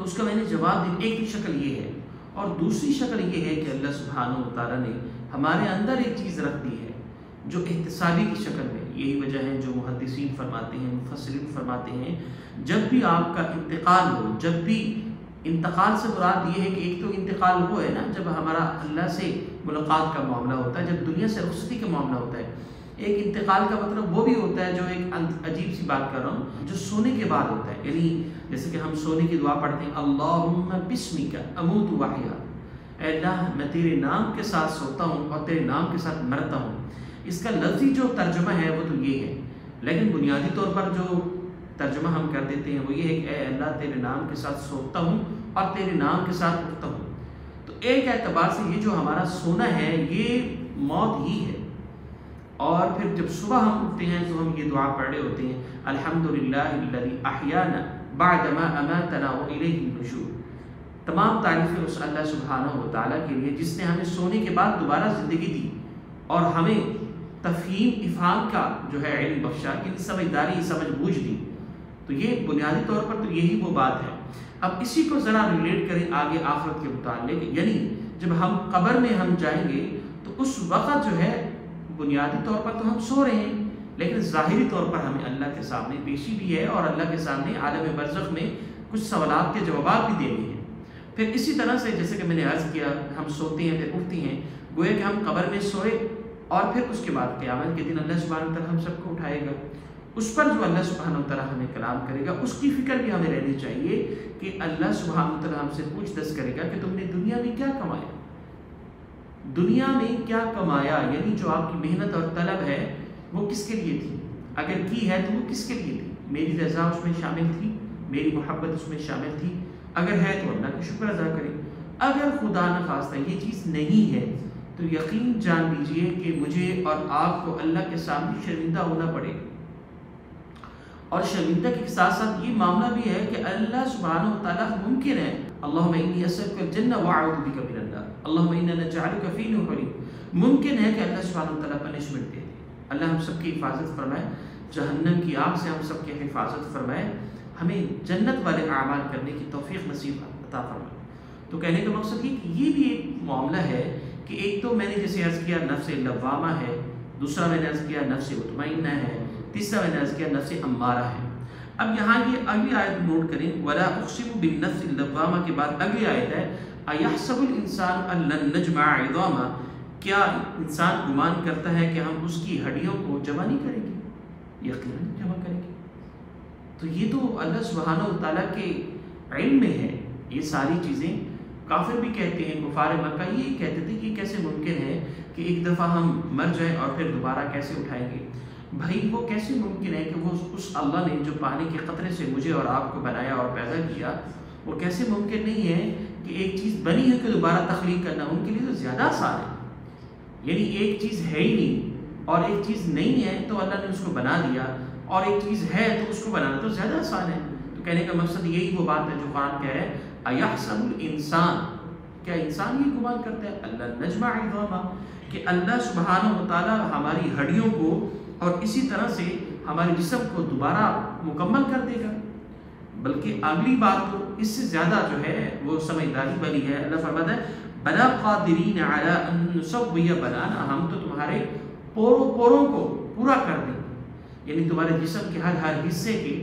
تو اس کا میں نے جواب دیا ایک شکل یہ ہے، اور دوسری شکل یہ ہے کہ اللہ سبحانہ و تعالیٰ نے ہمارے اندر ایک چیز رکھ دی ہے جو احتسابی کی شکل میں. یہی وجہ ہے جو محدثین فرماتے ہیں، مفسرین فرماتے ہیں، جب بھی آپ کا انتقال ہو، جب بھی انتقال سے مراد یہ ہے کہ ایک تو انتقال وہ ہے نا جب ہمارا اللہ سے ملاقات کا معاملہ ہوتا ہے، جب دنیا سے رخصتی کا معاملہ ہوتا ہے. ایک انتقال کا مطلب وہ بھی ہوتا ہے جو ایک عجیب سی بات کر رہا ہوں، جو سونے کے بعد ہوتا ہے. یعنی جیسے کہ ہم سونے کی دعا پڑھتے ہیں، اللہم بسمک اموت واحیا، اے اللہ میں تیرے نام کے ساتھ سوتا ہوں اور تیرے نام کے ساتھ مرتا ہوں. اس کا لفظی جو ترجمہ ہے وہ تو یہ ہے، لیکن بنیادی طور پر جو ترجمہ ہم کر دیتے ہیں وہ یہ ہے کہ اے اللہ تیرے نام کے ساتھ سوتا ہوں اور تیرے نام کے ساتھ اٹھتا ہوں. تو ایک اعتبار سے یہ جو ہمارا سونا ہے یہ موت ہی ہے. اور پھر جب صبح ہم اٹھتے ہیں تو ہم یہ دعا پڑھ رہے ہوتے ہیں، الحمدللہ الذی احیانا بعدما اماتنا والیہ النشور. تمام تعریفیں اس اللہ سبحانہ و تعالیٰ کے لیے جس نے ہمیں سونے کے بعد دوبارہ زندگی دی اور ہمیں تفہیم افہام کا جو ہے علم بخشا، یعنی سمجھداری سمجھ بوجھ دی. تو یہ بنیادی طور پر تو یہی وہ بات ہے. اب اسی کو ذرا ریلیٹ کریں آگے آخرت کے متعلق، یعنی جب ہم قبر میں ہم جائیں گے تو اس وقت جو ہے بنیادی طور پر تو ہم سو رہے ہیں، لیکن ظاہری طور پر ہمیں اللہ کے سامنے پیشی بھی ہے اور اللہ کے سامنے عالم برزخ میں کچھ سوالات کے جوابات بھی دینے ہیں. پھر اسی طرح سے جیسے کہ میں نے عرض کیا ہم سوتے ہیں پھر اٹھتے ہیں، گویا کہ ہم قبر میں سوئے اور پھر اس کے بعد قیامت کے دن اللہ سبحانہ و تعالیٰ ہم سب کو اٹھائے گا. اس پر جو اللہ سبحانہ و تعالیٰ ہمیں کلام کرے گا اس کی فکر بھی ہمیں رہنی چاہیے کہ اللہ سبحانہ و تعالیٰ ہم سے پوچھ گچھ کرے گا کہ تم نے دنیا میں کیا کمایا، دنیا میں کیا کمایا، یعنی جو آپ کی محنت اور طلب ہے وہ کس کے لیے تھی، اگر کی ہے تو وہ کس کے لیے تھی. میری رضا اس میں شامل تھی، میری محبت اس میں شامل تھی، اگر ہے تو اللہ کا شکر ادا کریں. اگر خدا نخواستہ یہ چیز نہیں ہے تو یقین جان لیجئے کہ مجھے اور آپ کو اللہ کے سامنے شرمندہ ہونا پڑے. اور شرمندہ کے ساتھ ساتھ یہ معاملہ بھی ہے کہ اللہ سبحانہ و تعالیٰ ممکن ہے اللہم انی اسألک الجنہ واعوذ بک من النار اللہم انا نجعلک فی نحورہم، ممکن ہے کہ اللہ سبحانہ و تعالیٰ پنشمنٹ دے دے. اللہ ہم سب کی حفاظت فرمائے، جہنم کی آگ سے ہم سب کی حفاظت فرمائے، ہمیں جنت والے اعمال کرنے کی توفیق نصیب عطا فرمائے. تو کہنے کا مقصد یہ کہ یہ بھی ایک معاملہ ہے کہ ایک تو میں نے جیسے عرض کیا نفس لوامہ ہے، دوسرا میں نے عرض کیا نفس مطمئنہ ہے، تیسرا میں نے عرض کیا نفس امارہ ہے. اب یہاں یہ اگلی آیت نوٹ کریں، وَلَا أُقْسِمُ بِالنَّفْسِ اللَّوَّامَةِ کے بعد اگلی آیت ہے أَيَحْسَبُ الْإِنسَانُ أَن لَّن نَّجْمَعَ عِظَامَهُ، کیا انسان گمان کرتا ہے کہ ہم اس کی ہڈیوں کو جمع نہیں کریں گے؟ یقیناً جمع کریں گے. تو یہ تو اللہ سبحانہ و تعالیٰ کے علم میں ہے یہ ساری چیزیں. کافر بھی کہتے ہیں، کفار مکہ یہ کہتے تھے کہ کیسے ممکن ہے کہ ایک دفعہ ہم مر جائیں اور پھر دوبارہ کیسے اٹھائیں گے. بھائی وہ کیسے ممکن ہے کہ وہ اس اللہ نے جو پانی کے قطرے سے مجھے اور آپ کو بنایا اور پیدا کیا، وہ کیسے ممکن نہیں ہے کہ ایک چیز بنی ہے کہ دوبارہ تخلیق کرنا ان کے لیے تو زیادہ آسان ہے. یعنی ایک چیز ہے ہی نہیں اور ایک چیز نہیں ہے تو اللہ نے اس کو بنا دیا، اور ایک چیز ہے تو اس کو بنانا تو زیادہ آسان ہے. تو کہنے کا مقصد یہی وہ بات ہے جو قرآن کہہ رہا ہے اَيَحْسَبُ الْإِنسَانُ، کیا انسان یہ گمان کرتا ہے اللہ نجمع عظامہ کہ اللہ سبحانہ و تعالیٰ ہماری ہڈیوں کو اور اسی طرح سے ہمارے جسم کو دوبارہ مکمل کر دے گا. بلکہ اگلی بات تو اس سے زیادہ جو ہے وہ سمجھداری والی ہے. اللہ فرماتا ہے بلا قادرین علی ان نسوی بنانا، ہم تو تمہارے پوروں کو پورا کر دیں گے، یعنی تمہارے جسم کے ہر حصے کے،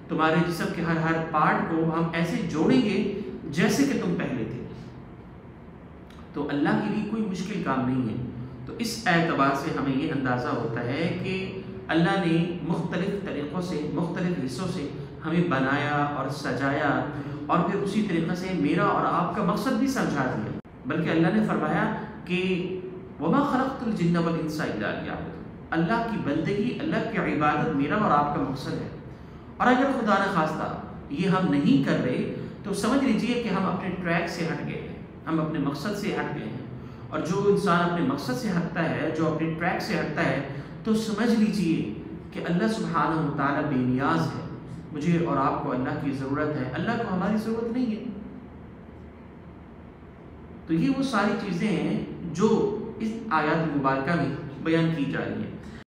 تمہارے جسم کے ہر پارٹ کو ہم ایسے جوڑیں گے جیسے کہ تم پہلے تھے. تو اللہ کے لیے کوئی مشکل کام نہیں ہے. تو اس اعتبار سے ہمیں یہ اندازہ ہوتا ہے کہ اللہ نے مختلف طریقوں سے مختلف حصوں سے ہمیں بنایا اور سجایا، اور پھر اسی طریقے سے میرا اور آپ کا مقصد بھی سمجھا دیا. بلکہ اللہ نے فرمایا کہ وَمَا خَلَقْتُ الْجِنَّ وَالْإِنسَ إِلَّا لِيَعْبُدُونِ، اللہ کی بندگی، اللہ کی عبادت میرا اور آپ کا مقصد ہے. اور اگر خدا نخواستہ یہ ہم نہیں کر رہے تو سمجھ لیجئے کہ ہم اپنے ٹریک سے ہٹ گئے ہیں، ہم اپنے مقصد سے ہٹ گئے ہیں. اور جو انسان اپنے مقصد سے ہٹتا ہے، جو اپنے ٹریک سے ہٹتا ہے، تو سمجھ لیجئے کہ اللہ سبحانہ و تعالیٰ بے نیاز ہے. مجھے اور آپ کو اللہ کی ضرورت ہے، اللہ کو ہماری ضرورت نہیں ہے. تو یہ وہ ساری چیزیں ہیں جو اس آیات مبارکہ میں بیان کی جا رہی ہیں.